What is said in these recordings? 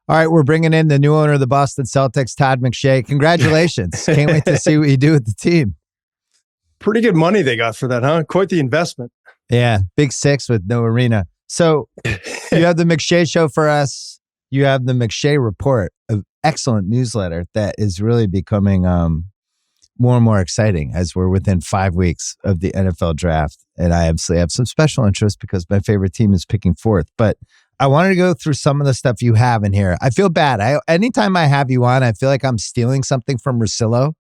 All right, we're bringing in the new owner of the Boston Celtics, Todd McShay. Congratulations. Can't wait to see what you do with the team. Pretty good money they got for that, huh? Quite the investment. Yeah, big six with no arena. So you have the McShay Show for us. You have the McShay Report, an excellent newsletter that is really becoming more and more exciting as we're within 5 weeks of the NFL draft. And I obviously have some special interest because my favorite team is picking fourth. But I wanted to go through some of the stuff you have in here. I feel bad. Anytime I have you on, I feel like I'm stealing something from Russillo.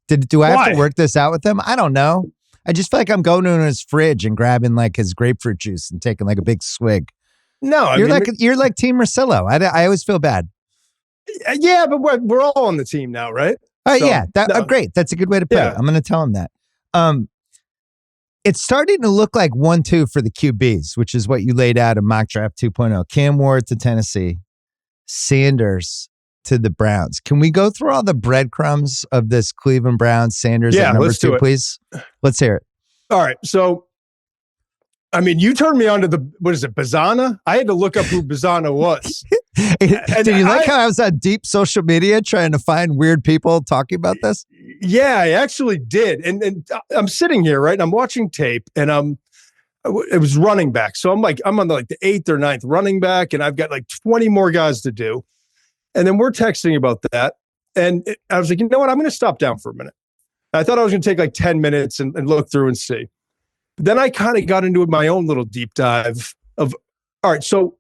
Do I have to work this out with him? I don't know. I just feel like I'm going to his fridge and grabbing like his grapefruit juice and taking like a big swig. No, you're like Team Russillo. I always feel bad. Yeah, but we're all on the team now, right? Great. That's a good way to put it. I'm going to tell him that. It's starting to look like 1-2 for the QBs, which is what you laid out in Mock Draft 2.0. Cam Ward to Tennessee, Sanders to the Browns. Can we go through all the breadcrumbs of this Cleveland Browns, Sanders at number 2, please? Let's hear it. All right. So, I mean, you turned me on to Bazana? I had to look up who Bazana was. Did you like how I was on deep social media trying to find weird people talking about this? Yeah, I actually did. And I'm sitting here, right? And I'm watching tape and it was running back. So I'm on the 8th or 9th running back and I've got like 20 more guys to do. And then we're texting about that. And I was like, you know what? I'm going to stop down for a minute. I thought I was going to take like 10 minutes and look through and see. But then I kind of got into my own little deep dive of, all right, so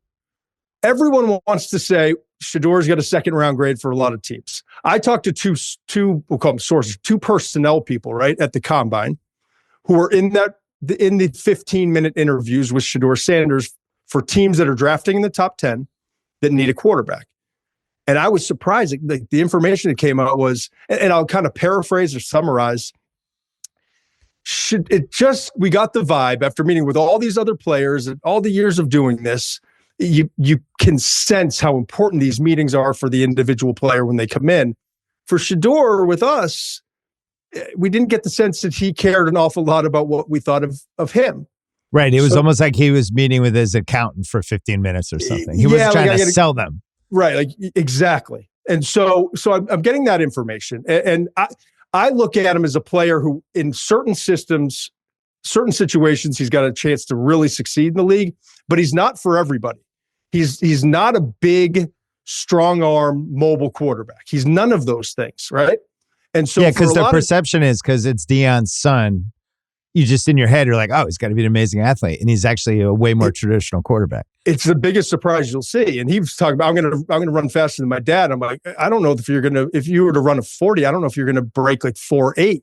everyone wants to say Shedeur's got a second round grade for a lot of teams. I talked to two we'll call them sources, 2 personnel people, right, at the combine who were in the 15-minute interviews with Shedeur Sanders for teams that are drafting in the top 10 that need a quarterback. And I was surprised the information that came out was, and I'll kind of paraphrase or summarize, we got the vibe after meeting with all these other players and all the years of doing this. You can sense how important these meetings are for the individual player when they come in. For Shedeur with us, we didn't get the sense that he cared an awful lot about what we thought of him. Right. It was almost like he was meeting with his accountant for 15 minutes or something. He was trying to sell them. Right. Like exactly. And so I'm getting that information. And I look at him as a player who in certain systems, certain situations, he's got a chance to really succeed in the league, but he's not for everybody. He's not a big, strong arm, mobile quarterback. He's none of those things, right? And so because the perception is because it's Deion's son, you just in your head are like, oh, he's got to be an amazing athlete, and he's actually a way more traditional quarterback. It's the biggest surprise you'll see. And he was talking about, I'm gonna run faster than my dad. I'm like, I don't know if you were to run a 40, I don't know if you're gonna break like 4.8.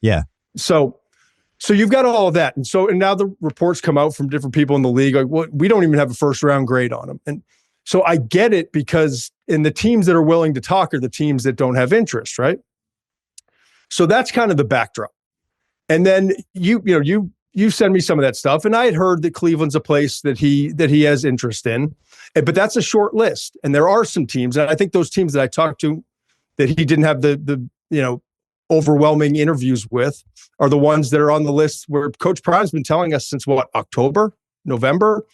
Yeah. So you've got all of that. And now the reports come out from different people in the league. Like, well, we don't even have a first round grade on him. And so I get it because in the teams that are willing to talk are the teams that don't have interest, right? So that's kind of the backdrop. And then you send me some of that stuff. And I had heard that Cleveland's a place that he has interest in, but that's a short list. And there are some teams, and I think those teams that I talked to that he didn't have the overwhelming interviews with are the ones that are on the list where Coach Prime's been telling us since October, November,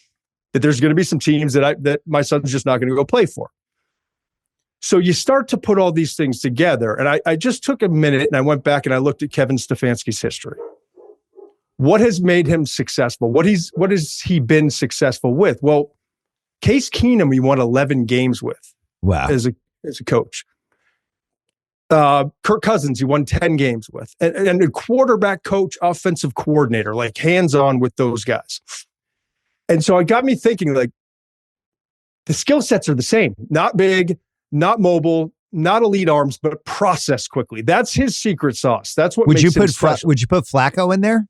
that there's going to be some teams that my son's just not going to go play for. So you start to put all these things together. And I just took a minute and I went back and I looked at Kevin Stefanski's history. What has made him successful? What has he been successful with? Well, Case Keenum, he won 11 games with. Wow. As a coach. Kirk Cousins, he won 10 games with. And a quarterback coach, offensive coordinator, like hands-on with those guys. And so it got me thinking, like, the skill sets are the same. Not big, not mobile, not elite arms, but process quickly. That's his secret sauce. That's what makes him special. Would you put Flacco in there?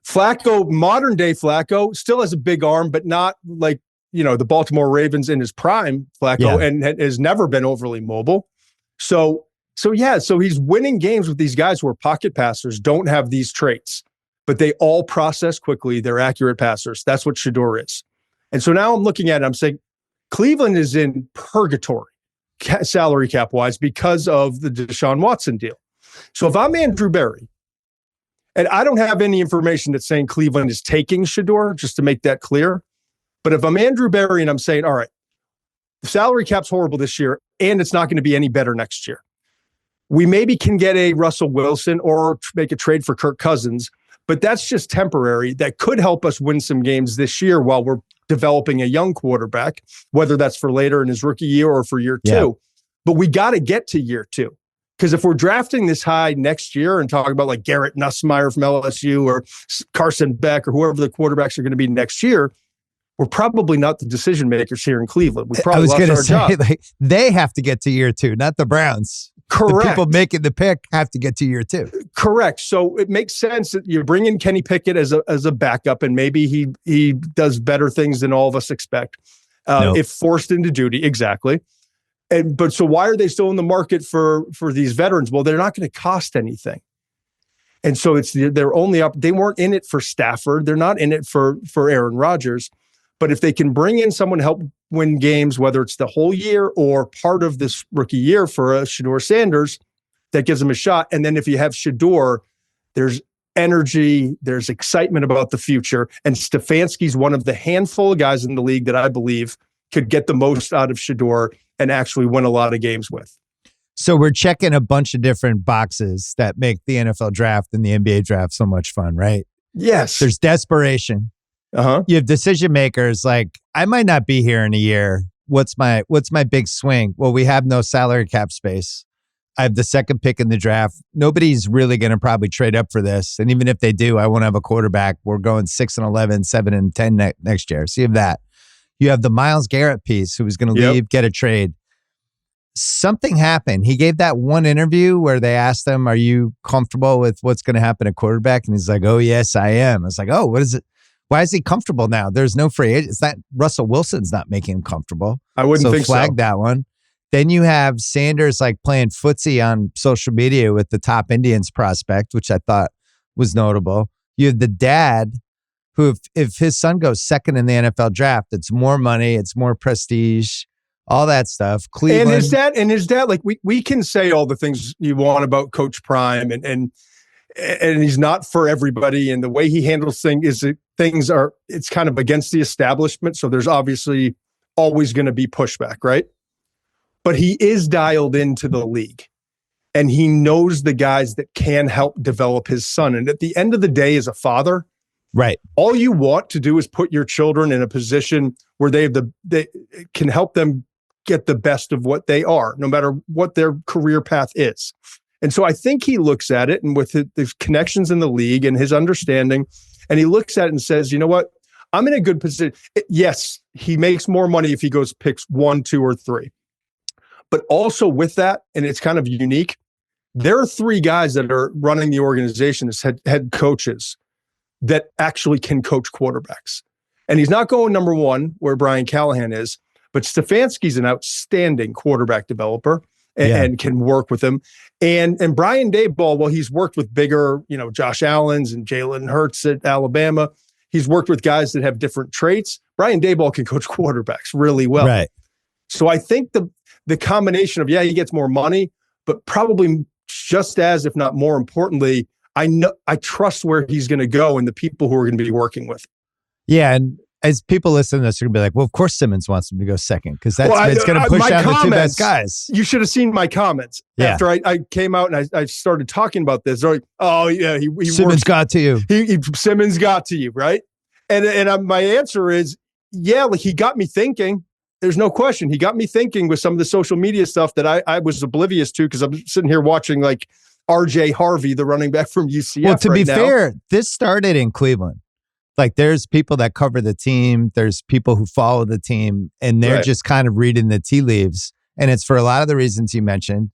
Flacco, modern day Flacco, still has a big arm, but not like, the Baltimore Ravens in his prime, Flacco, and has never been overly mobile. So he's winning games with these guys who are pocket passers, don't have these traits, but they all process quickly. They're accurate passers. That's what Shedeur is. And so now I'm looking at it, I'm saying Cleveland is in purgatory salary cap wise because of the Deshaun Watson deal. So if I'm Andrew Berry, and I don't have any information that's saying Cleveland is taking Shedeur, just to make that clear. But if I'm Andrew Berry and I'm saying, all right, the salary cap's horrible this year, and it's not going to be any better next year. We maybe can get a Russell Wilson or make a trade for Kirk Cousins, but that's just temporary. That could help us win some games this year while we're developing a young quarterback, whether that's for later in his rookie year or for year two. But we got to get to year two. Because if we're drafting this high next year and talking about like Garrett Nussmeier from LSU or Carson Beck or whoever the quarterbacks are going to be next year, we're probably not the decision makers here in Cleveland. We probably lost our job. Like, they have to get to year two, not the Browns. Correct. The people making the pick have to get to year two. Correct. So it makes sense that you bring in Kenny Pickett as a backup, and maybe he does better things than all of us expect if forced into duty. Exactly. But so why are they still in the market for these veterans? Well, they're not going to cost anything. And so it's they're only up. They weren't in it for Stafford. They're not in it for Aaron Rodgers. But if they can bring in someone to help win games, whether it's the whole year or part of this rookie year for Shedeur Sanders, that gives them a shot. And then if you have Shedeur, there's energy, there's excitement about the future. And Stefanski's one of the handful of guys in the league that I believe could get the most out of Shedeur and actually win a lot of games with. So we're checking a bunch of different boxes that make the NFL draft and the NBA draft so much fun, right? Yes. There's desperation. You have decision makers like, I might not be here in a year. What's my big swing? Well, we have no salary cap space. I have the second pick in the draft. Nobody's really going to probably trade up for this. And even if they do, I won't have a quarterback. We're going 6-11, 7-10 next year. So you have that. You have the Myles Garrett piece who was going to leave, get a trade. Something happened. He gave that one interview where they asked him, are you comfortable with what's going to happen at quarterback? And he's like, oh, yes, I am. I was like, oh, what is it? Why is he comfortable now? There's no free agent. It's not Russell Wilson's not making him comfortable. I wouldn't think so. Flag that one. Then you have Sanders like playing footsie on social media with the top Indians prospect, which I thought was notable. You have the dad who, if his son goes second in the NFL draft, it's more money, it's more prestige, all that stuff. Cleveland. And his dad, like we can say all the things you want about Coach Prime and he's not for everybody. And the way he handles things it's kind of against the establishment. So there's obviously always going to be pushback, right? But he is dialed into the league and he knows the guys that can help develop his son. And at the end of the day, as a father, right, all you want to do is put your children in a position where they can help them get the best of what they are, no matter what their career path is. And so I think he looks at it and with his connections in the league and his understanding, and he looks at it and says, you know what? I'm in a good position. Yes, he makes more money if he goes picks 1, 2, or 3. But also with that, and it's kind of unique, there are 3 guys that are running the organization as head coaches that actually can coach quarterbacks. And he's not going number 1 where Brian Callahan is, but Stefanski's an outstanding quarterback developer and can work with him. And Brian Daboll, while he's worked with bigger, Josh Allen's and Jalen Hurts at Alabama, he's worked with guys that have different traits. Brian Daboll can coach quarterbacks really well. Right. So I think the combination of, he gets more money, but probably just as, if not more importantly, I trust where he's going to go and the people who are going to be working with. Yeah. And as people listen to this, they're going to be like, well, of course Simmons wants him to go second because it's going to push down the 2 best guys. You should have seen my comments after I came out and I started talking about this. They're like, oh, yeah, he Simmons got to you. Simmons got to you, right? And my answer is, like he got me thinking. There's no question. He got me thinking with some of the social media stuff that I was oblivious to because I'm sitting here watching like RJ Harvey, the running back from UCF. Well, to be fair, this started in Cleveland. Like there's people that cover the team. There's people who follow the team and they're just kind of reading the tea leaves. And it's for a lot of the reasons you mentioned.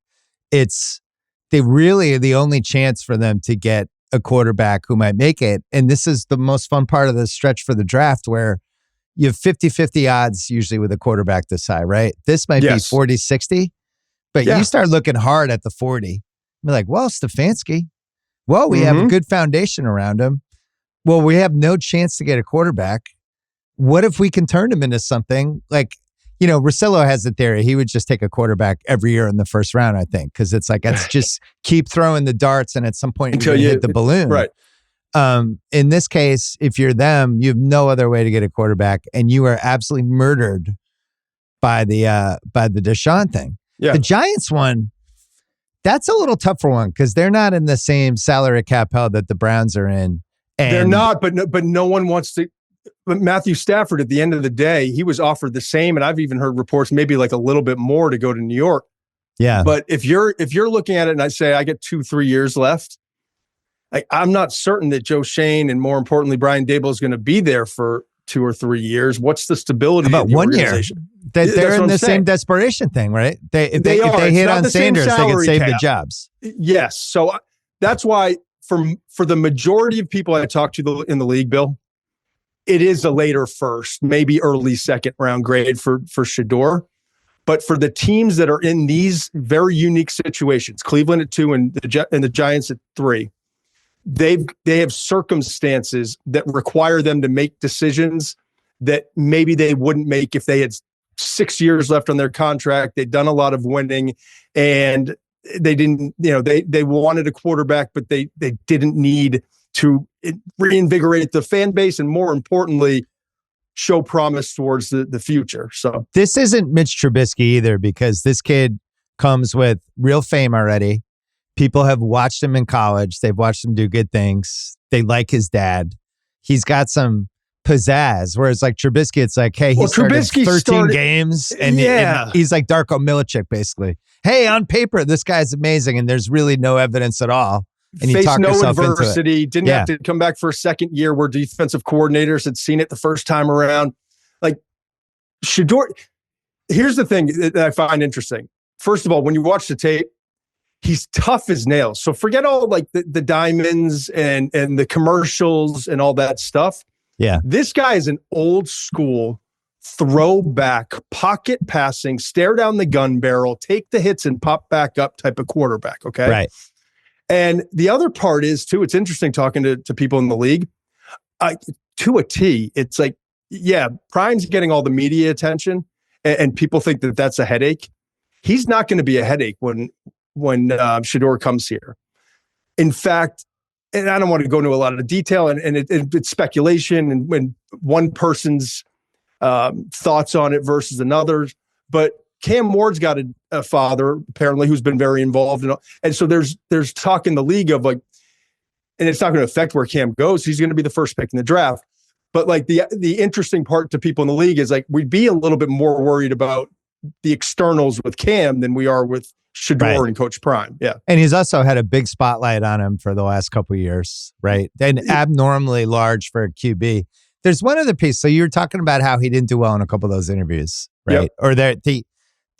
They really are the only chance for them to get a quarterback who might make it. And this is the most fun part of the stretch for the draft where you have 50-50 odds usually with a quarterback this high, right? This might be 40-60, but you start looking hard at the 40. You're like, well, Stefanski. Well, we have a good foundation around him. Well, we have no chance to get a quarterback. What if we can turn him into something like, Russillo has a theory. He would just take a quarterback every year in the first round, I think, because it's like, let's just keep throwing the darts and at some point until you hit the balloon. Right. In this case, if you're them, you have no other way to get a quarterback and you are absolutely murdered by the Deshaun thing. Yeah. The Giants one, that's a little tougher one because they're not in the same salary cap hell that the Browns are in. And they're not, but no one wants to. But Matthew Stafford, at the end of the day, he was offered the same, and I've even heard reports maybe like a little bit more to go to New York. Yeah. But if you're looking at it and I say I get 2-3 years left, I'm not certain that Joe Shane and more importantly Brian Daboll is going to be there for 2 or 3 years. What's the stability about of the 1 year? organization? They're in the same desperation thing, right? If they hit on Sanders, they can save the jobs. Yes. So that's why for the majority of people I talk to in the league, Bill, it is a later first, maybe early second round grade for Shedeur. But for the teams that are in these very unique situations, Cleveland at 2 and the Giants at 3, they have circumstances that require them to make decisions that maybe they wouldn't make if they had 6 years left on their contract. They'd done a lot of winning, and they didn't. They wanted a quarterback, but they didn't need to reinvigorate the fan base, and more importantly, show promise towards the future. So this isn't Mitch Trubisky either, because this kid comes with real fame already. People have watched him in college. They've watched him do good things. They like his dad. He's got some pizzazz. Whereas like Trubisky, it's like, hey, he started 13 games and he's like Darko Milicic, basically. Hey, on paper, this guy's amazing, and there's really no evidence at all. And you talk yourself adversity, into it. Didn't have to come back for a second year where defensive coordinators had seen it the first time around. Like Shedeur, here's the thing that I find interesting. First of all, when you watch the tape, he's tough as nails. So forget all like the diamonds and the commercials and all that stuff. Yeah. This guy is an old school throwback, pocket passing, stare down the gun barrel, take the hits and pop back up type of quarterback. Okay. Right. And the other part is too, it's interesting talking to people in the league, to a T. It's like, yeah, Prime's getting all the media attention and people think that that's a headache. He's not going to be a headache when Shedeur comes here. In fact, and I don't want to go into a lot of detail, and it's speculation and when one person's thoughts on it versus another's, but Cam Ward's got a father apparently who's been very involved, and so there's talk in the league of like, and it's not going to affect where Cam goes. He's going to be the first pick in the draft, but like the interesting part to people in the league is like we'd be a little bit more worried about the externals with Cam than we are with Shedeur and Coach Prime. Yeah. And he's also had a big spotlight on him for the last couple of years, right? And abnormally large for a QB. There's one other piece. So you were talking about how he didn't do well in a couple of those interviews, right? Yep. Or the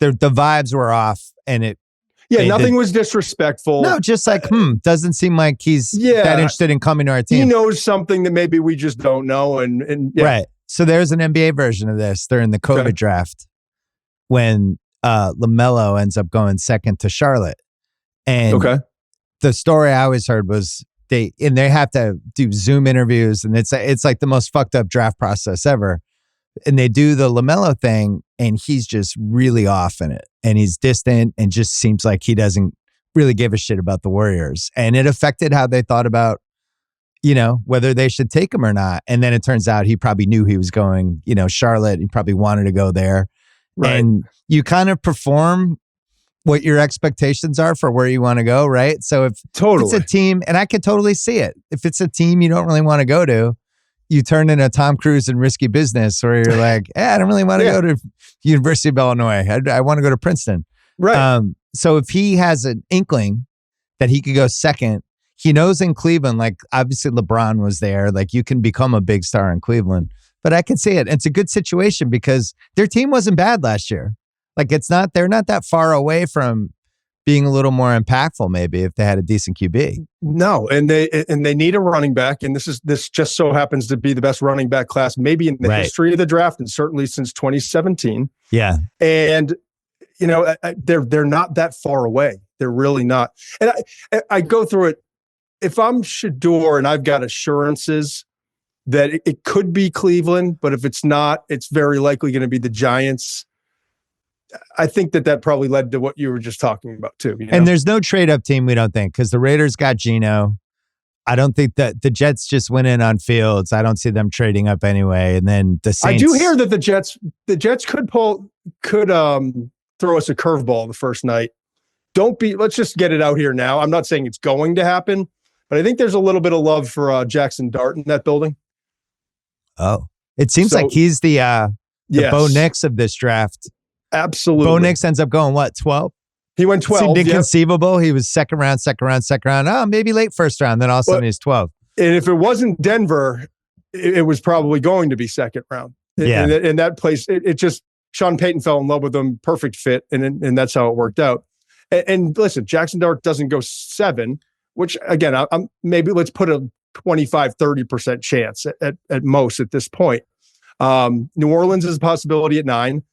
vibes were off and it. Yeah, nothing was disrespectful. No, just like, doesn't seem like he's that interested in coming to our team. He knows something that maybe we just don't know. And Right. So there's an NBA version of this during the COVID draft when LaMelo ends up going second to Charlotte. And the story I always heard was they have to do Zoom interviews, and it's like the most fucked up draft process ever. And they do the LaMelo thing, and he's just really off in it. And he's distant and just seems like he doesn't really give a shit about the Warriors. And it affected how they thought about, whether they should take him or not. And then it turns out he probably knew he was going, Charlotte. He probably wanted to go there. Right. And you kind of perform what your expectations are for where you want to go, right? So if it's a team, and I can totally see it, if it's a team you don't really want to go to, you turn into Tom Cruise in Risky Business where you're like, I don't really want to go to University of Illinois. I want to go to Princeton. Right. So if he has an inkling that he could go second, he knows in Cleveland, like obviously LeBron was there, like you can become a big star in Cleveland. But I can see it. It's a good situation because their team wasn't bad last year. Like they're not that far away from being a little more impactful maybe if they had a decent QB. No, and they need a running back, and this just so happens to be the best running back class maybe in the history of the draft, and certainly since 2017. Yeah, and they're not that far away. They're really not. And I go through it. If I'm Shedeur and I've got assurances that it could be Cleveland, but if it's not, it's very likely going to be the Giants. I think that probably led to what you were just talking about too. And there's no trade-up team, we don't think, because the Raiders got Geno. I don't think that the Jets just went in on Fields. I don't see them trading up anyway. And then the Saints. I do hear that the Jets could throw us a curveball the first night. Let's just get it out here now. I'm not saying it's going to happen, but I think there's a little bit of love for Jackson Dart in that building. Oh, it seems like he's the yes. Bo Nix of this draft. Absolutely. Bo Nix ends up going, what, 12? He went 12. Seemed inconceivable. He was second round. Oh, maybe late first round. Then all of a sudden he's 12. And if it wasn't Denver, it was probably going to be second round. Yeah. In that place, it just, Sean Payton fell in love with him. Perfect fit. And that's how it worked out. And listen, Jackson Dart doesn't go 7, which again, I'm maybe let's put a 25-30% chance at most at this point. New Orleans is a possibility at 9.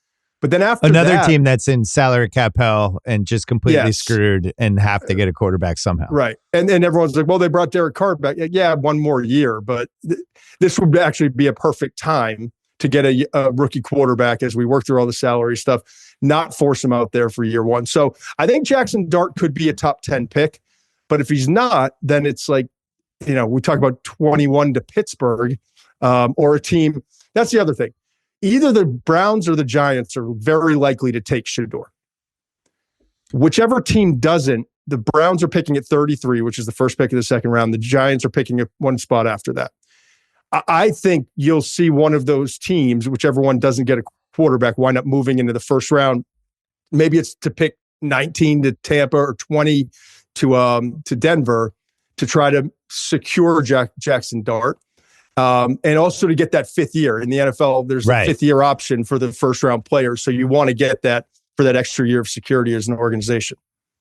But then after another team that's in salary cap hell and just completely screwed and have to get a quarterback somehow. Right. And everyone's like, well, they brought Derek Carr back. Yeah, 1 more year. But this would actually be a perfect time to get a rookie quarterback as we work through all the salary stuff, not force him out there for year 1. So I think Jackson Dart could be a top 10 pick. But if he's not, then it's like, we talk about 21 to Pittsburgh or a team. That's the other thing. Either the Browns or the Giants are very likely to take Shedeur. Whichever team doesn't, the Browns are picking at 33, which is the first pick of the second round. The Giants are picking at 1 spot after that. I think you'll see one of those teams, whichever one doesn't get a quarterback, wind up moving into the first round. Maybe it's to pick 19 to Tampa or 20 to Denver to try to secure Jackson Dart. And also to get that 5th year in the NFL, there's a 5th year option for the first round players. So you want to get that for that extra year of security as an organization.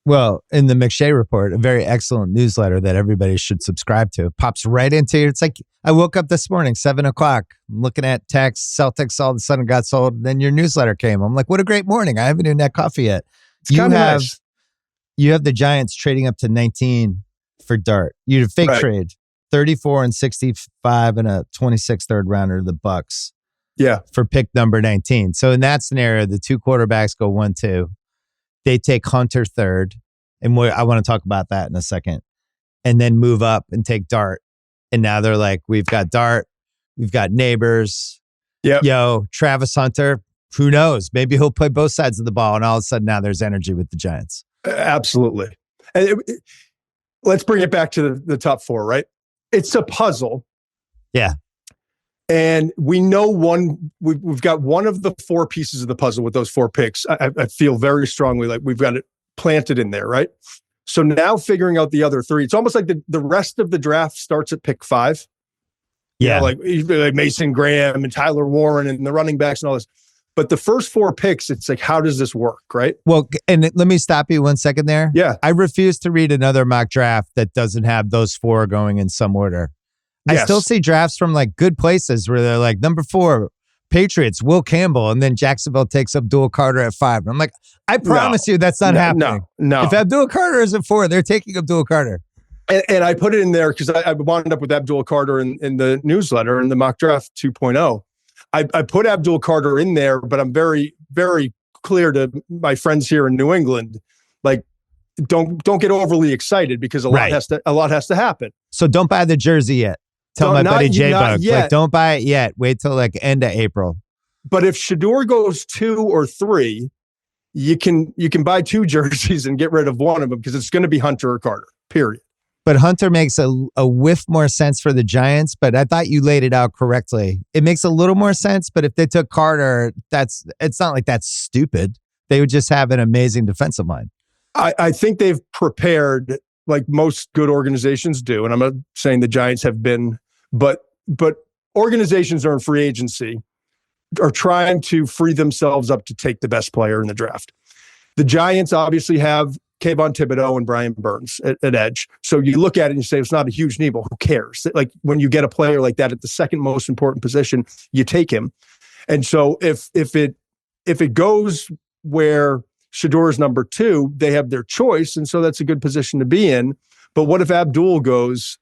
Well, in the McShay Report, a very excellent newsletter that everybody should subscribe to, pops right into you. It's like I woke up this morning, 7 o'clock, looking at texts, Celtics all of a sudden got sold. Then your newsletter came. I'm like, what a great morning. I haven't even had coffee yet. You have the Giants trading up to 19 for Dart. You had a fake trade. 34 and 65 and a 26 third rounder to the Bucks. Yeah. For pick number 19. So in that scenario, the 2 quarterbacks go 1-2. They take Hunter third. And I want to talk about that in a second. And then move up and take Dart. And now they're like, we've got Dart. We've got Neighbors. Yep. Yo, Travis Hunter. Who knows? Maybe he'll play both sides of the ball. And all of a sudden now there's energy with the Giants. Absolutely. And let's bring it back to the top 4, right? It's a puzzle. Yeah. And we know we've got one of the 4 pieces of the puzzle with those 4 picks. I feel very strongly like we've got it planted in there, right? So now figuring out the other 3, it's almost like the rest of the draft starts at pick 5. Yeah. Like Mason Graham and Tyler Warren and the running backs and all this. But the first 4 picks, it's like, how does this work, right? Well, and let me stop you 1 second there. Yeah. I refuse to read another mock draft that doesn't have those 4 going in some order. Yes. I still see drafts from like good places where they're like, number 4, Patriots, Will Campbell, and then Jacksonville takes Abdul Carter at 5. And I'm like, I promise you that's not happening. No. If Abdul Carter is at 4, they're taking Abdul Carter. And I put it in there because I wound up with Abdul Carter in the newsletter in the mock draft 2.0. I put Abdul Carter in there, but I'm very, very clear to my friends here in New England, like, don't get overly excited because a lot has to happen. So don't buy the jersey yet. Tell my buddy J-Bug, like, don't buy it yet. Wait till like end of April. But if Shedeur goes 2 or 3, you can buy 2 jerseys and get rid of one of them because it's going to be Hunter or Carter, period. But Hunter makes a whiff more sense for the Giants, but I thought you laid it out correctly. It makes a little more sense, but if they took Carter, it's not like that's stupid. They would just have an amazing defensive line. I think they've prepared like most good organizations do, and I'm not saying the Giants have been, but organizations that are in free agency are trying to free themselves up to take the best player in the draft. The Giants obviously have Kayvon Thibodeau and Brian Burns at edge. So you look at it and you say, it's not a huge need. Well, who cares? Like when you get a player like that at the second most important position, you take him. And so if it goes where Shedeur is number 2, they have their choice. And so that's a good position to be in. But what if Abdul goes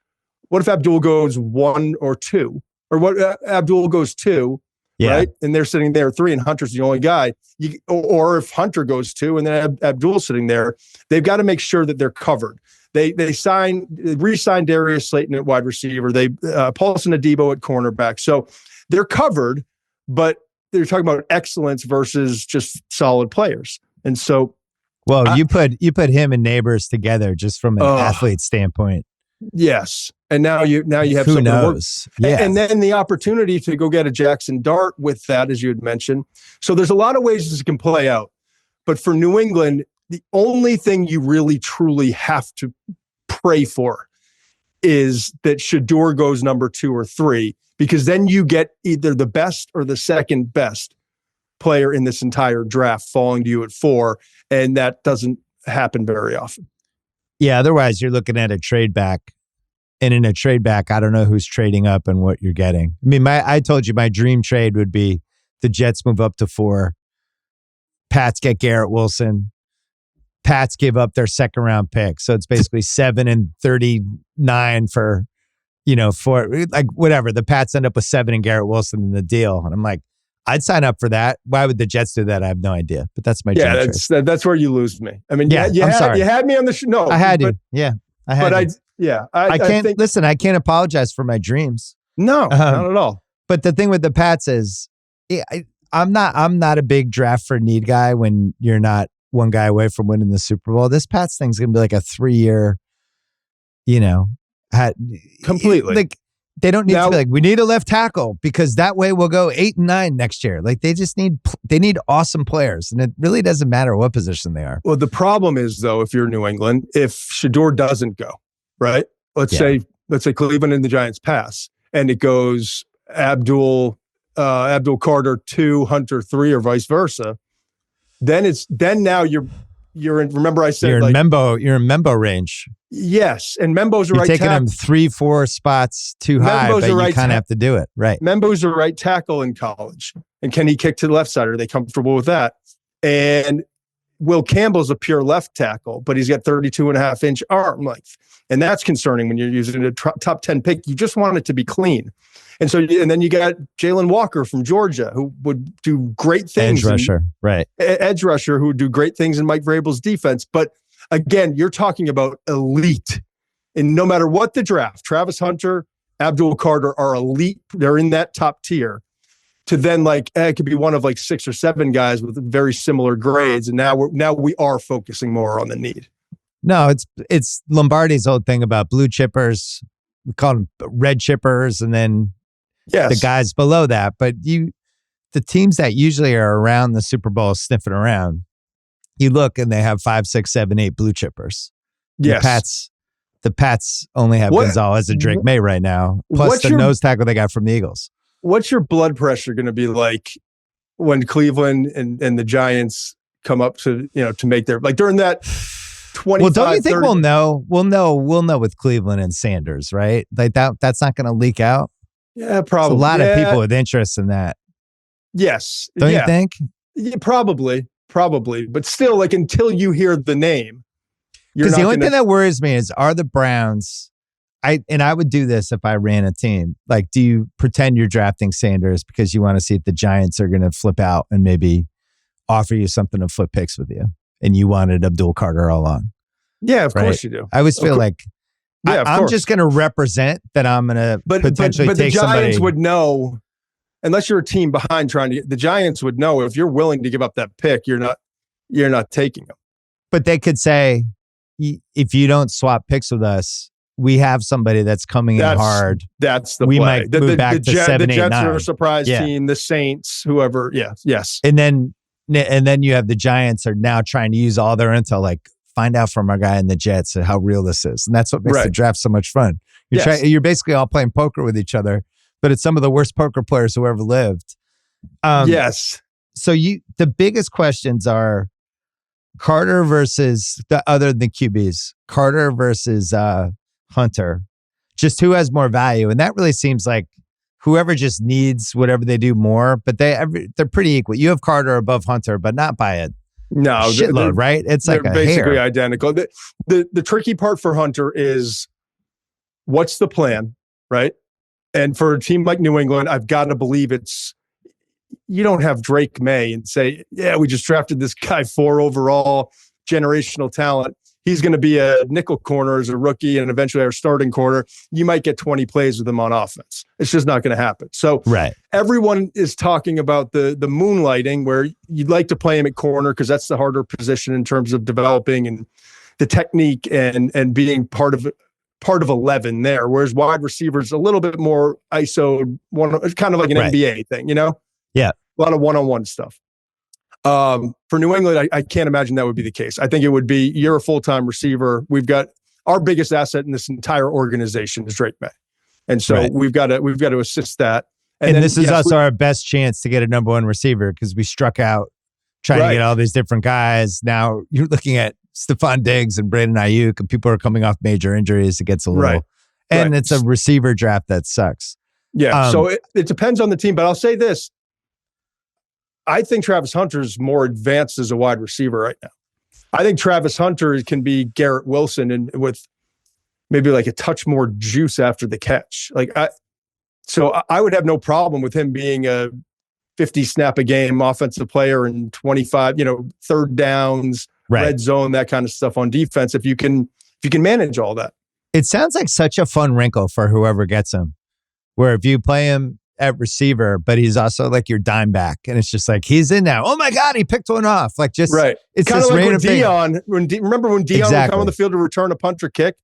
1 or 2? Or what Abdul goes 2, right? And they're sitting there 3 and Hunter's the only guy. Or if Hunter goes 2 and then Abdul's sitting there, they've got to make sure that they're covered. They re-signed Darius Slayton at wide receiver. They Paulson Adebo at cornerback. So they're covered, but they're talking about excellence versus just solid players. And so, well, you put him and Neighbors together just from an athlete standpoint. Yes, and now you have who something knows? To work. Yeah, and then the opportunity to go get a Jackson Dart with that, as you had mentioned. So there's a lot of ways this can play out. But for New England, the only thing you really truly have to pray for is that Shedeur goes number 2 or 3, because then you get either the best or the second best player in this entire draft falling to you at 4, and that doesn't happen very often. Yeah, otherwise you're looking at a trade back. And in a trade back, I don't know who's trading up and what you're getting. I mean, I told you my dream trade would be the Jets move up to 4. Pats get Garrett Wilson. Pats give up their second round pick. So it's basically 7 and 39 for, for like whatever. The Pats end up with 7 and Garrett Wilson in the deal. And I'm like, I'd sign up for that. Why would the Jets do that? I have no idea. But that's my dream trade. That's where you lose me. I mean, I'm sorry. You had me on the show. No, I had you. Yeah, I had. I can't listen. I can't apologize for my dreams. No, not at all. But the thing with the Pats is, I'm not a big draft for need guy when you're not one guy away from winning the Super Bowl. This Pats thing's gonna be like a 3-year, completely. Like they don't need to be like, we need a left tackle because that way we'll go 8 and 9 next year. Like they just need awesome players, and it really doesn't matter what position they are. Well, the problem is though, if you're New England, if Shedeur doesn't go, right? Let's say Cleveland and the Giants pass, and it goes Abdul Carter 2, Hunter 3, or vice versa. Then now you're in. Remember I said you're in Membo range. Yes, and Membo's a you're right taking tackle. him 3-4 spots too high, but you kind of have to do it right. Membo's a right tackle in college, and can he kick to the left side? Are they comfortable with that? And Will Campbell's a pure left tackle, but he's got 32.5-inch arm length. And that's concerning when you're using a top 10 pick. You just want it to be clean. And then you got Jalen Walker from Georgia, who would do great things. Edge rusher, right. Edge rusher who would do great things in Mike Vrabel's defense. But again, you're talking about elite. And no matter what the draft, Travis Hunter, Abdul Carter are elite. They're in that top tier. To then it could be one of 6 or 7 guys with very similar grades. And now we are focusing more on the need. No, it's Lombardi's old thing about blue chippers. We call them red chippers, and then the guys below that. But the teams that usually are around the Super Bowl sniffing around, you look and they have 5, 6, 7, 8 blue chippers. Yes. The Pats only have Gonzalez and Drake May right now, plus the nose tackle they got from the Eagles. What's your blood pressure going to be like when Cleveland and the Giants come up to make their during that 25? Well, don't you think 30? We'll know with Cleveland and Sanders, right? Like that's not going to leak out. Yeah, probably. There's a lot of people with interest in that. Yes. Don't you think? Yeah, probably. But still, until you hear the name, because the only thing that worries me is, are the Browns? I would do this if I ran a team. Do you pretend you're drafting Sanders because you want to see if the Giants are going to flip out and maybe offer you something to flip picks with you, and you wanted Abdul Carter all along? Yeah, of course you do. I always feel like I'm just going to represent that I'm going to potentially but take the Giants somebody. would know, unless you're a team behind the Giants would know if you're willing to give up that pick, you're not taking them. But they could say, if you don't swap picks with us, we have somebody that's coming in hard. That's the we play. might move back to 7, 8, 9. The Jets are a surprise team. The Saints, whoever. Yes. And then you have the Giants are now trying to use all their intel, find out from our guy in the Jets how real this is, and that's what makes the draft so much fun. You're basically all playing poker with each other, but it's some of the worst poker players who ever lived. Yes. So the biggest questions are Carter versus other than QBs. Carter versus Hunter, just who has more value, and that really seems like whoever just needs whatever they do more. But they're pretty equal. You have Carter above Hunter, but not by a shitload, right? It's like basically identical. The tricky part for Hunter is what's the plan, right? And for a team like New England, I've got to believe you don't have Drake May and say, yeah, we just drafted this guy 4 overall, generational talent. he's going to be a nickel corner as a rookie and eventually our starting corner, you might get 20 plays with him on offense. It's just not going to happen. So everyone is talking about the moonlighting where you'd like to play him at corner because that's the harder position in terms of developing and the technique and being part of 11 there. Whereas wide receivers a little bit more ISO, it's kind of like an NBA thing, you know? Yeah. A lot of one-on-one stuff. For New England, I can't imagine that would be the case. I think it would be, you're a full-time receiver. We've got our biggest asset in this entire organization is Drake May. And so we've got to assist that. And then, this is also our best chance to get a number one receiver because we struck out trying to get all these different guys. Now you're looking at Stephon Diggs and Brandon Ayuk, and people are coming off major injuries. It gets a little, and it's a receiver draft that sucks. Yeah. So it depends on the team, but I'll say this. I think Travis Hunter is more advanced as a wide receiver right now. I think Travis Hunter can be Garrett Wilson and with maybe like a touch more juice after the catch. So I would have no problem with him being a 50 snap a game offensive player and 25, third downs, red zone, that kind of stuff on defense. If you can manage all that. It sounds like such a fun wrinkle for whoever gets him, where if you play him at receiver, but he's also like your dime back, and it's just like he's in now. Oh my God, he picked one off! Like it's kind of like when Dion. Remember when Dion would come on the field to return a punt or kick?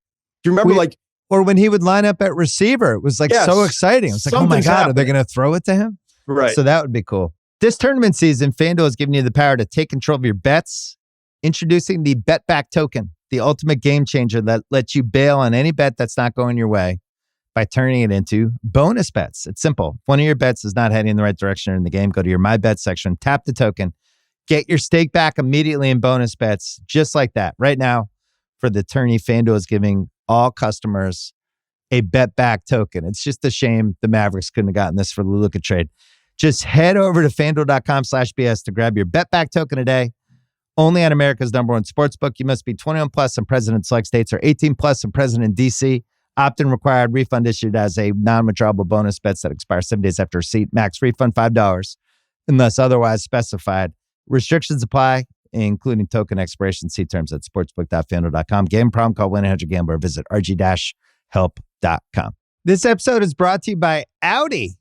Do you remember or when he would line up at receiver? It was like so exciting. It was like, oh my God, are they going to throw it to him? Right. So that would be cool. This tournament season, FanDuel is giving you the power to take control of your bets. Introducing the Bet Back Token, the ultimate game changer that lets you bail on any bet that's not going your way by turning it into bonus bets. It's simple. If one of your bets is not heading in the right direction in the game, go to your My Bet section, tap the token, get your stake back immediately in bonus bets, just like that. Right now, for the tourney, FanDuel is giving all customers a Bet Back token. It's just a shame the Mavericks couldn't have gotten this for the Luka trade. Just head over to FanDuel.com/BS to grab your Bet Back token today. Only on America's #1 sportsbook. You must be 21 plus in present in select states or 18 plus and present in D.C. Opt-in required. Refund issued as a non-withdrawable bonus bets that expire 7 days after receipt. Max refund $5 unless otherwise specified. Restrictions apply, including token expiration. See terms at sportsbook.fanduel.com. Game problem, call 1-800-GAMBLER. Visit rg-help.com. This episode is brought to you by Audi.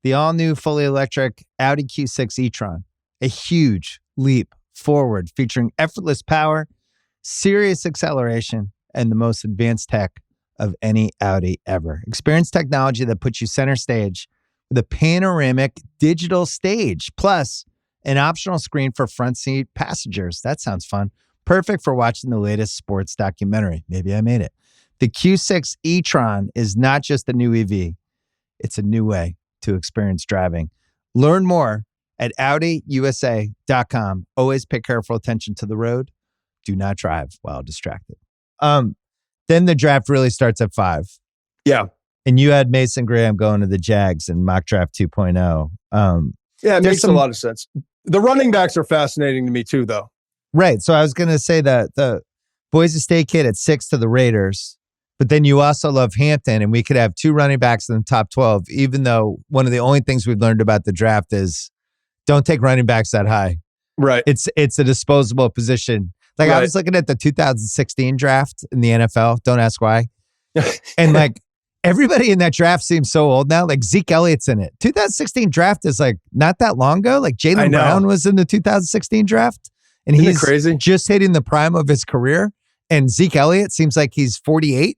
The all-new fully electric Audi Q6 e-tron. A huge leap forward featuring effortless power, serious acceleration, and the most advanced tech of any Audi ever. Experience technology that puts you center stage with a panoramic digital stage, plus an optional screen for front seat passengers. That sounds fun. Perfect for watching the latest sports documentary. Maybe I made it. The Q6 e-tron is not just a new EV. It's a new way to experience driving. Learn more at AudiUSA.com. Always pay careful attention to the road. Do not drive while distracted. Then the draft really starts at 5. Yeah. And you had Mason Graham going to the Jags in mock draft 2.0. Yeah, it makes a lot of sense. The running backs are fascinating to me too, though. Right. So I was going to say that the Boise State kid at 6 to the Raiders, but then you also love Hampton, and we could have 2 running backs in the top 12, even though one of the only things we've learned about the draft is don't take running backs that high. Right. It's a disposable position. Like I was looking at the 2016 draft in the NFL. Don't ask why. And like everybody in that draft seems so old now. Like Zeke Elliott's in it. 2016 draft is like not that long ago. Like Jaylen Brown was in the 2016 draft, and he's crazy? Just hitting the prime of his career. And Zeke Elliott seems like he's 48.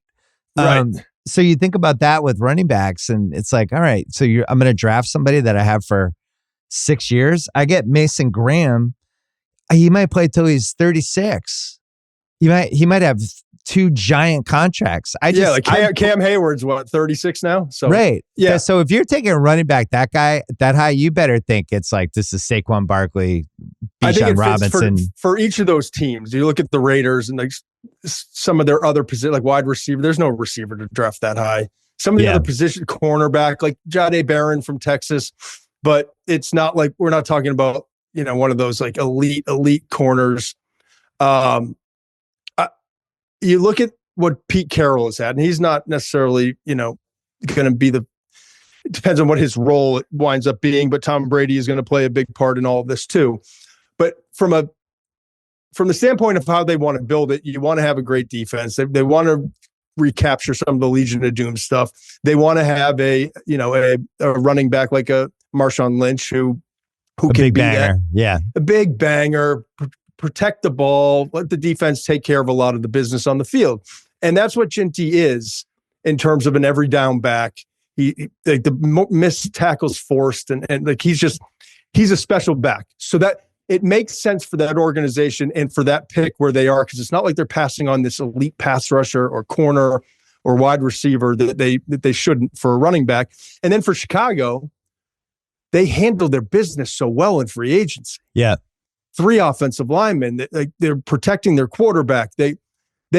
Right. So you think about that with running backs, and it's like, all right, so I'm going to draft somebody that I have for 6 years. I get Mason Graham. He might play till he's 36. He might have 2 giant contracts. Cam Hayward's 36 now. So right. Yeah. So if you're taking a running back that high, you better think it's like this is Saquon Barkley, Bijan Robinson. For each of those teams, you look at the Raiders and like some of their other positions, like wide receiver. There's no receiver to draft that high. Some of the other position, cornerback, like Jahdae Barron from Texas, but it's not like we're not talking about one of those like elite corners. You look at what Pete Carroll has had, and he's not necessarily, going to be it depends on what his role winds up being, but Tom Brady is going to play a big part in all of this too. But from from the standpoint of how they want to build it, you want to have a great defense. They want to recapture some of the Legion of Doom stuff. They want to have a running back like a Marshawn Lynch who a can big be banger. a big banger, protect the ball, let the defense take care of a lot of the business on the field. And that's what Ginty is in terms of an every down back. He like the missed tackles forced and like he's a special back. So that it makes sense for that organization and for that pick where they are, because it's not like they're passing on this elite pass rusher or corner or wide receiver that they shouldn't for a running back. And then for Chicago, they handled their business so well in free agency. Yeah. 3 offensive linemen. They're protecting their quarterback. They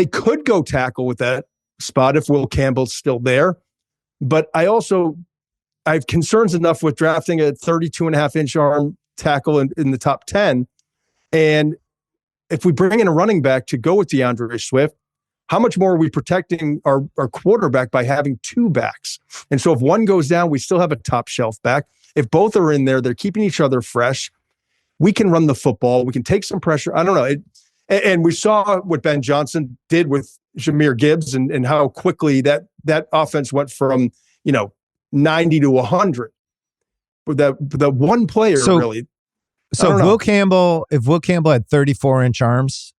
could go tackle with that spot if Will Campbell's still there. But I have concerns enough with drafting a 32.5-inch arm tackle in the top 10. And if we bring in a running back to go with DeAndre Swift, how much more are we protecting our quarterback by having 2 backs? And so if one goes down, we still have a top shelf back. If both are in there, they're keeping each other fresh. We can run the football. We can take some pressure. I don't know. And we saw what Ben Johnson did with Jahmyr Gibbs and how quickly that offense went from 90 to 100. With that one player really. So if Will Campbell had 34-inch arms,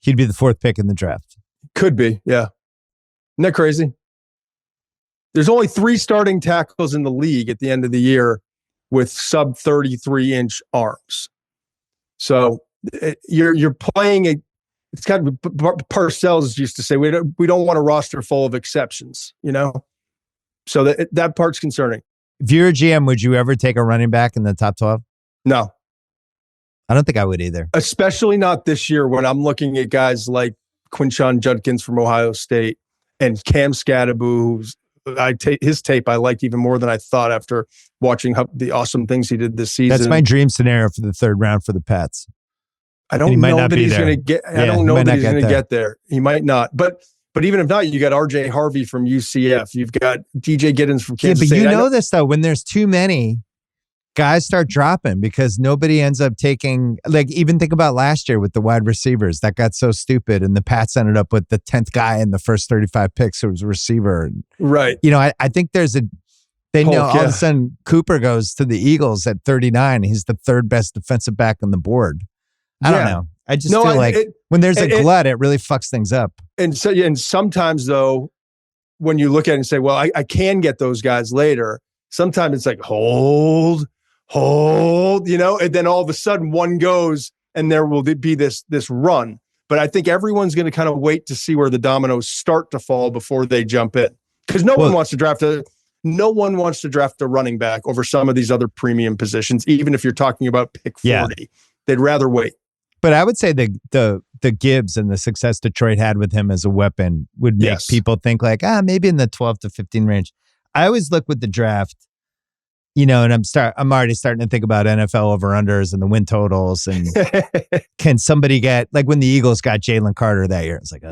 he'd be the 4th pick in the draft. Could be, yeah. Isn't that crazy? There's only 3 starting tackles in the league at the end of the year with sub 33-inch arms. So you're playing it's kind of Parcells used to say we don't want a roster full of exceptions, So that part's concerning. If you're a GM, would you ever take a running back in the top 12? No. I don't think I would either. Especially not this year when I'm looking at guys like Quinshon Judkins from Ohio State and Cam Skattebo, his tape I liked even more than I thought after watching the awesome things he did this season. That's my dream scenario for the 3rd round for the Pats. I don't know that he's going to get. I don't know that he's going to get there. He might not, but even if not, you got RJ Harvey from UCF. You've got DJ Giddens from Kansas State. But you know this though, when there's too many, guys start dropping because nobody ends up taking. Like even think about last year with the wide receivers that got so stupid, and the Pats ended up with the 10th guy in the first 35 picks. It was a receiver, right? I think there's a. They know all of a sudden Cooper goes to the Eagles at 39. He's the 3rd best defensive back on the board. I don't know. I just feel like when there's a glut, it really fucks things up. And sometimes though, when you look at it and say, well, I can get those guys later. Sometimes it's like, hold, and then all of a sudden one goes and there will be this run. But I think everyone's going to kind of wait to see where the dominoes start to fall before they jump in. Because no one wants to draft a running back over some of these other premium positions, even if you're talking about pick 40. Yeah. They'd rather wait. But I would say the Gibbs and the success Detroit had with him as a weapon would make people think like, maybe in the 12 to 15 range. I always look with the draft, and I'm already starting to think about NFL over-unders and the win totals. And can somebody get, like when the Eagles got Jalen Carter that year, it's like,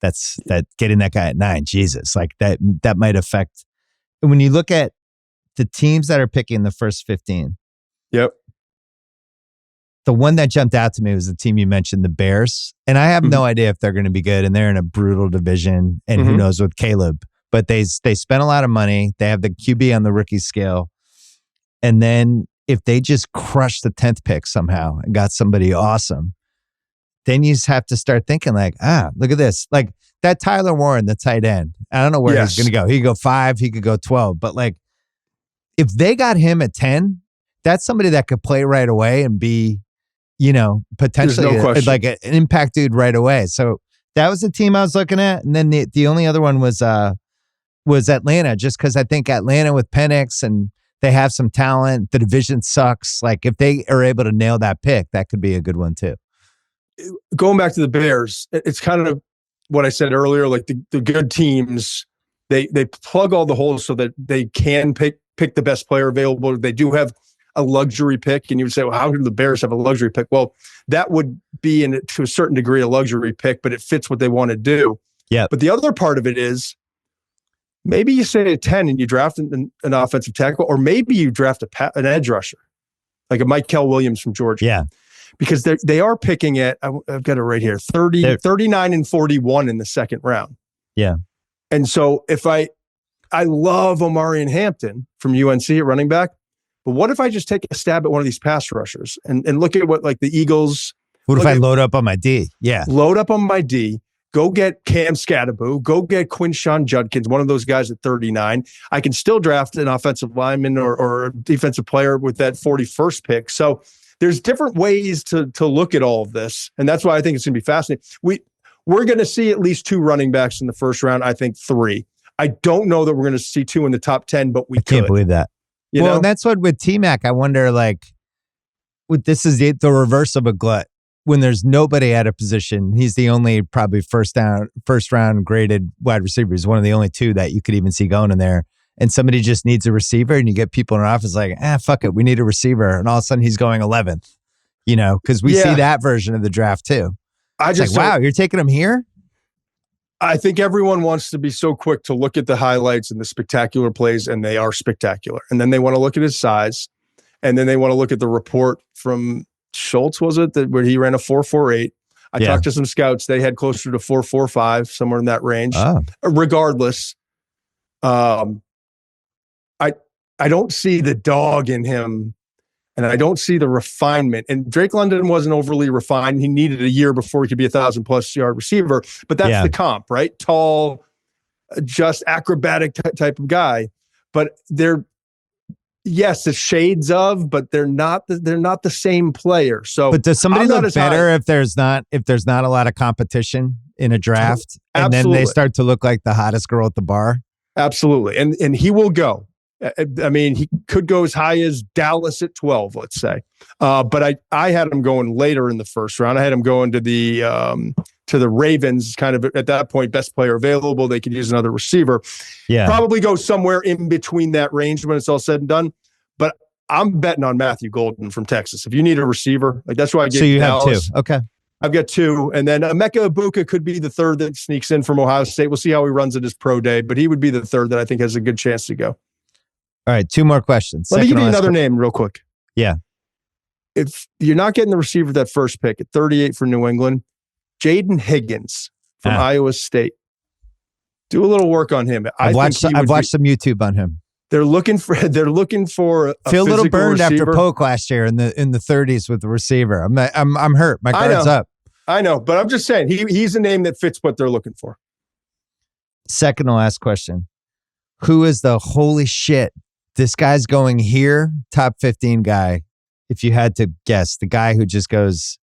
that's getting that guy at 9, Jesus. Like that might affect. And when you look at the teams that are picking the first 15. Yep. The one that jumped out to me was the team you mentioned, the Bears. And I have no idea if they're going to be good. And they're in a brutal division. And who knows with Caleb. But they spent a lot of money. They have the QB on the rookie scale. And then if they just crush the 10th pick somehow and got somebody awesome, then you just have to start thinking like, look at this. Like that Tyler Warren, the tight end. I don't know where he's going to go. He could go 5. He could go 12. But like if they got him at 10, that's somebody that could play right away and be, potentially like an impact dude right away. So that was the team I was looking at. And then the only other one was Atlanta, just because I think Atlanta with Penix and they have some talent. The division sucks. Like if they are able to nail that pick, that could be a good one too. Going back to the Bears, it's kind of what I said earlier, like the good teams, they plug all the holes so that they can pick the best player available. They do have a luxury pick, and you would say, well, how do the Bears have a luxury pick? Well, that would be to a certain degree a luxury pick, but it fits what they want to do. Yeah. But the other part of it is maybe you say at 10 and you draft an offensive tackle, or maybe you draft an edge rusher, like a Mykal Williams from Georgia. Yeah. because they are picking at, I've got it right here, 39 and 41 in the second round. Yeah. And so if I love Omarion Hampton from UNC at running back, but what if I just take a stab at one of these pass rushers and look at what like the Eagles. What if I load up on my D? Yeah. Load up on my D. Go get Cam Scatterbo. Go get Quinshawn Judkins, one of those guys at 39. I can still draft an offensive lineman or a defensive player with that 41st pick. So there's different ways to look at all of this. And that's why I think it's going to be fascinating. We're going to see at least 2 running backs in the first round. I think 3. I don't know that we're going to see 2 in the top 10, but I can't believe that. You know? And that's what with T-Mac, I wonder, like, this is the reverse of a glut. When there's nobody at a position, he's the only probably first round graded wide receiver. He's one of the only 2 that you could even see going in there. And somebody just needs a receiver, and you get people in our office like, fuck it, we need a receiver. And all of a sudden he's going 11th, because we see that version of the draft too. Wow, you're taking him here? I think everyone wants to be so quick to look at the highlights and the spectacular plays, and they are spectacular. And then they want to look at his size, and then they want to look at the report from Schultz, was it, where he ran a 4.48. I talked to some scouts. They had closer to 4.45, somewhere in that range. Regardless, I don't see the dog in him, and I don't see the refinement. And Drake London wasn't overly refined. He needed a year before he could be 1,000+ yard receiver. But that's the comp, right? Tall, just acrobatic type of guy. But they're the shades of, but they're not the same player. So, but does somebody look better if there's not a lot of competition in a draft, and then they start to look like the hottest girl at the bar? Absolutely, and he will go. I mean, he could go as high as Dallas at 12, let's say. But I had him going later in the first round. I had him going to the Ravens, kind of at that point, best player available. They could use another receiver. Yeah. Probably go somewhere in between that range when it's all said and done. But I'm betting on Matthew Golden from Texas. If you need a receiver, like that's why I get. So you Dallas. have 2. Okay. I've got 2. And then Emeka Ibuka could be the 3rd that sneaks in from Ohio State. We'll see how he runs at his pro day, but he would be the 3rd that I think has a good chance to go. All right, 2 more questions. Let me give you another name real quick. Yeah. If you're not getting the receiver that first pick at 38 for New England, Jaden Higgins from Iowa State. Do a little work on him. I've watched some YouTube on him. They're looking for a feel a little burned receiver. After Polk last year in the 30s with the receiver. I'm hurt. My guard's up. I know, but I'm just saying he's a name that fits what they're looking for. Second to last question. Who is the holy shit? This guy's going here, top 15 guy. If you had to guess, the guy who just goes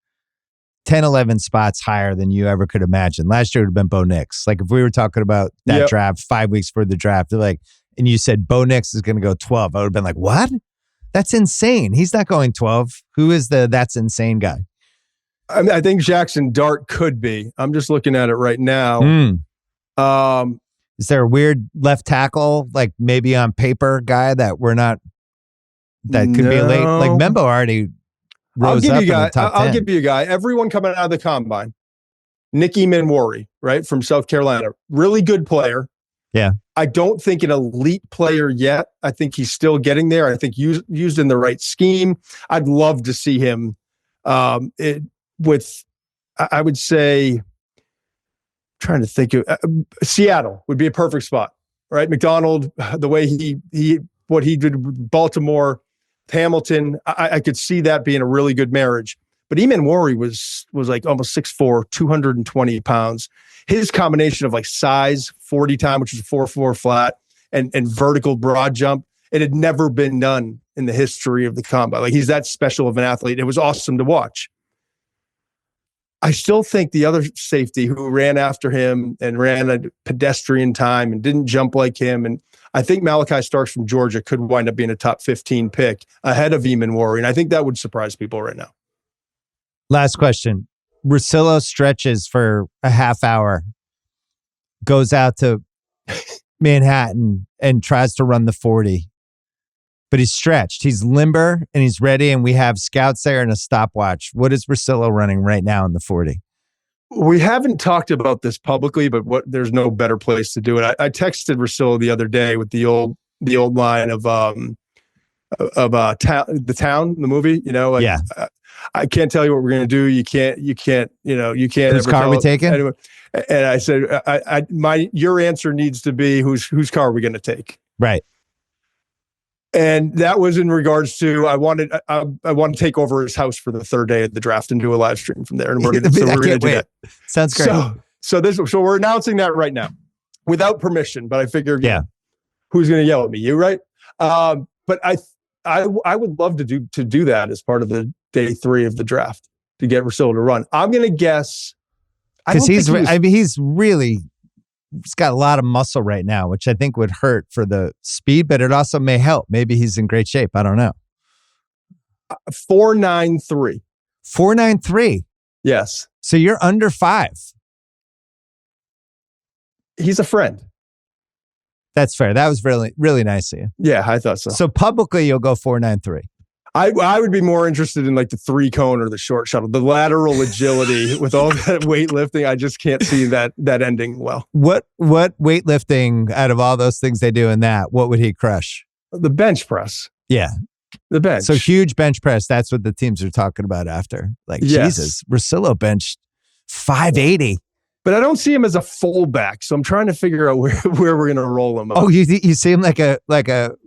10, 11 spots higher than you ever could imagine. Last year it would have been Bo Nix. Like if we were talking about that draft 5 weeks for the draft, and you said Bo Nix is going to go 12, I would have been like, what? That's insane. He's not going 12. Who is that's insane guy? I think Jackson Dart could be. I'm just looking at it right now. Is there a weird left tackle, like maybe on paper guy that could be late? Like Membo already rose up in the top 10. I'll give you a guy. Everyone coming out of the combine. Nicky Manwari, right, from South Carolina. Really good player. Yeah. I don't think an elite player yet. I think he's still getting there. I think used in the right scheme. I'd love to see him I would say, trying to think of Seattle would be a perfect spot, right? McDonald, the way what he did with Baltimore, Hamilton, I could see that being a really good marriage. But Manwari was like almost 6'4", 220 pounds. His combination of like size, 40 time, which is a 4.4 flat, and vertical broad jump, it had never been done in the history of the combine. Like he's that special of an athlete. It was awesome to watch. I still think the other safety who ran after him and ran a pedestrian time and didn't jump like him, and I think Malachi Starks from Georgia could wind up being a top 15 pick ahead of Manwari, and I think that would surprise people right now. Last question. Russillo stretches for a half hour, goes out to Manhattan and tries to run the 40. But he's stretched. He's limber and he's ready, and we have scouts there and a stopwatch. What is Russillo running right now in the 40? We haven't talked about this publicly, but there's no better place to do it. I texted Russillo the other day with the old line of the Town, the movie. I can't tell you what we're going to do. You can't, you can't Whose car are we taking? Anyone. And I said, your answer needs to be whose car are we going to take? Right. And that was in regards to, I want to take over his house for the third day of the draft and do a live stream from there. And we're going to do that. Sounds great. So we're announcing that right now without permission, but I figured, who's going to yell at me? You, right? But I would love to do that as part of the day 3 of the draft to get Russillo to run. I'm going to guess because he's got a lot of muscle right now, which I think would hurt for the speed, but it also may help. Maybe he's in great shape. I don't know. 4.93. 4.93. Yes. So you're under 5. He's a friend. That's fair. That was really, really nice of you. Yeah, I thought so. So publicly, you'll go 4.93. I would be more interested in like the 3-cone or the short shuttle, the lateral agility with all that weightlifting. I just can't see that ending well. What weightlifting out of all those things they do in that, what would he crush? The bench press. Yeah. The bench. So huge bench press. That's what the teams are talking about after. Like, Jesus, Russillo benched 580. But I don't see him as a fullback, so I'm trying to figure out where we're going to roll him up. Oh, you see him like a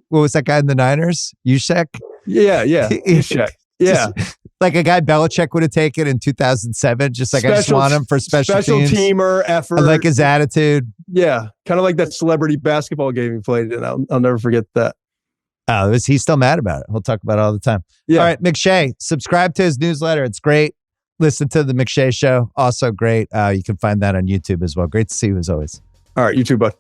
what was that guy in the Niners? Yushek? Yeah. Yushek. Yeah. Like a guy Belichick would have taken in 2007. Just like I just want him for special teams. Teamer effort. I like his attitude. Yeah. Kind of like that celebrity basketball game he played in. I'll never forget that. Oh, he's still mad about it. He'll talk about it all the time. Yeah. All right, McShay, subscribe to his newsletter. It's great. Listen to the McShay Show. Also great. You can find that on YouTube as well. Great to see you as always. All right, you too, bud.